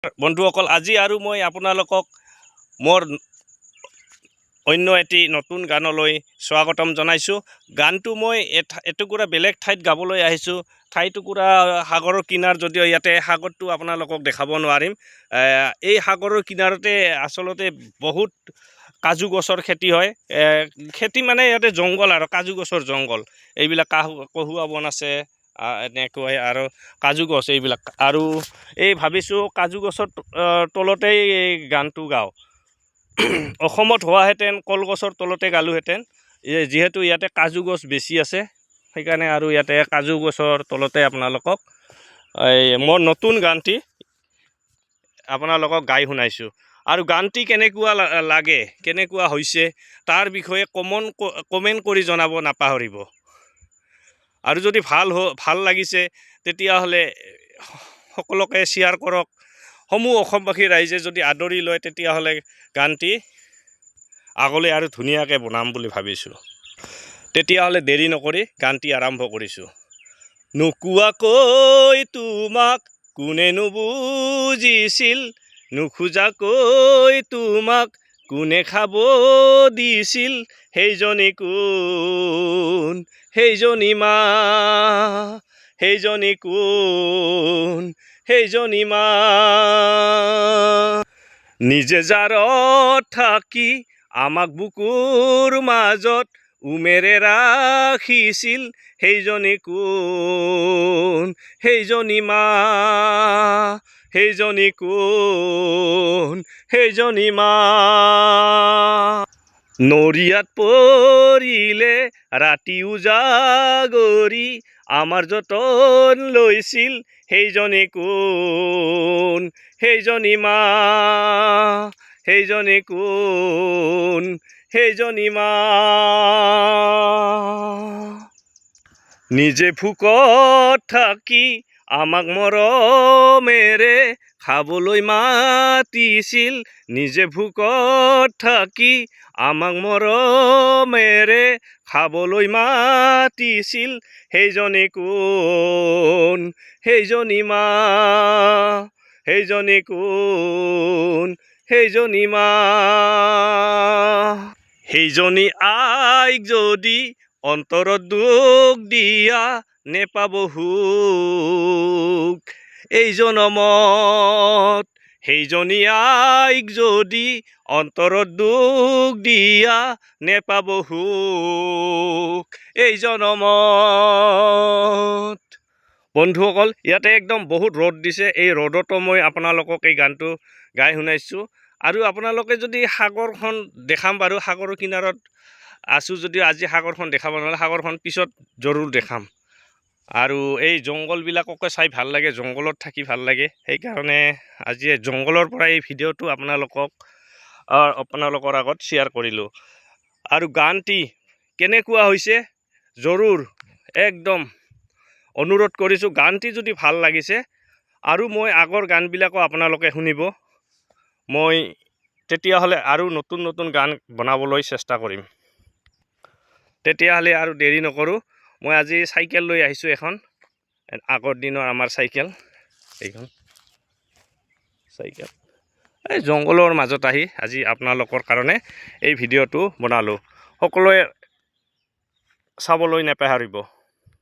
বন্ধুসকল, আজি আৰু মই আপোনালোকক মোৰ অন্য এটি নতুন গানলৈ স্বাগতম জনাইছোঁ। গানটো মই এটুকুৰা বেলেগ ঠাইত গাবলৈ আহিছোঁ। ঠাইটুকুৰা সাগৰৰ কিনাৰ, যদিও ইয়াতে সাগৰটো আপোনালোকক দেখাব নোৱাৰিম। এই সাগৰৰ কিনাৰতে আচলতে বহুত কাজু গছৰ খেতি হয়। খেতি মানে ইয়াতে জংঘল আৰু কাজু গছৰ জংঘল। এইবিলাক কহুৱা বন আছে, এনেকৈ আৰু কাজু গছ এইবিলাক। আৰু এই ভাবিছোঁ কাজু গছৰ তলতেই এই গানটো গাওঁ। অসমত হোৱাহেঁতেন কলগছৰ তলতে গালোহেঁতেন, যিহেতু ইয়াতে কাজু গছ বেছি আছে, সেইকাৰণে আৰু ইয়াতে কাজু গছৰ তলতে আপোনালোকক এই মোৰ নতুন গানটি আপোনালোকক গাই শুনাইছোঁ। আৰু গানটি কেনেকুৱা লাগে, কেনেকুৱা হৈছে, তাৰ বিষয়ে কমেণ্ট কৰি জনাব নাপাহৰিব। আৰু যদি ভাল লাগিছে তেতিয়াহ'লে সকলোকে শ্বেয়াৰ কৰক। সমূহ অসমবাসী ৰাইজে যদি আদৰি লয় তেতিয়াহ'লে গানটি আগলৈ আৰু ধুনীয়াকৈ বনাম বুলি ভাবিছোঁ। তেতিয়াহ'লে দেৰি নকৰি গানটি আৰম্ভ কৰিছোঁ। নোকোৱাকৈ তোমাক কোনে নুবুজিছিল, নোখোজাকৈ তোমাক কোনে খাব দিছিল, সেইজনী কোন, সেইজনী মা, সেইজনী কোন, সেইজনী মা। নিজে জাৰত থাকি আমাক বুকুৰ মাজত উমেৰে ৰাখিছিল, সেইজনী কোন, সেইজনী মা, সেইজনী কোন, সেইজনী মা। নৰিয়াত পৰিলে ৰাতি উজাগৰি আমাৰ যতন লৈছিল, সেইজনী কোন, সেইজনী মা, সেইজনী কোন, সেইজনী মা। নিজে ভোকত থাকি আমাক মৰমেৰে খাবলৈ মাতিছিল, নিজে ভোকত থাকি আমাক মৰমেৰে খাবলৈ মাতিছিল, সেইজনী কোন, সেইজনী মা, সেইজনী কোন, সেইজনী মা। সেইজনী আইক যদি অন্তৰত দুখ দিয়া নেপাব সুখ এই জনমত, সেইজনী আইক যদি অন্তৰত দুখ দিয়া নেপাব সুখ এই জনমত। বন্ধুসকল, ইয়াতে একদম বহুত ৰ'দ দিছে। এই ৰ'দতো মই আপোনালোকক এই গানটো গাই শুনাইছোঁ। আৰু আপোনালোকে যদি সাগৰখন দেখাম বাৰু, সাগৰৰ কিনাৰত আছোঁ যদিও আজি সাগৰখন দেখাব নোৱাৰে, সাগৰখন পিছত জৰুৰ দেখাম। আৰু এই জংঘলবিলাককে চাই ভাল লাগে, জংঘলত থাকি ভাল লাগে, সেইকাৰণে আজি জংঘলৰ পৰা এই ভিডিঅ'টো আপোনালোকৰ আগত শ্বেয়াৰ কৰিলোঁ। আৰু গানটি কেনেকুৱা হৈছে জৰুৰ একদম অনুৰোধ কৰিছোঁ। গানটি যদি ভাল লাগিছে আৰু মই আগৰ গানবিলাকো আপোনালোকে শুনিব, মই তেতিয়াহ'লে আৰু নতুন নতুন গান বনাবলৈ চেষ্টা কৰিম। তেতিয়াহ'লে আৰু দেৰি নকৰোঁ, মই আজি চাইকেল লৈ আহিছোঁ এখন, আগৰ দিনৰ আমাৰ চাইকেল, এইখন চাইকেল। এই জংঘলৰ মাজত আহি আজি আপোনালোকৰ কাৰণে এই ভিডিঅ'টো বনালোঁ। সকলোৱে চাবলৈ নাপাহৰিব।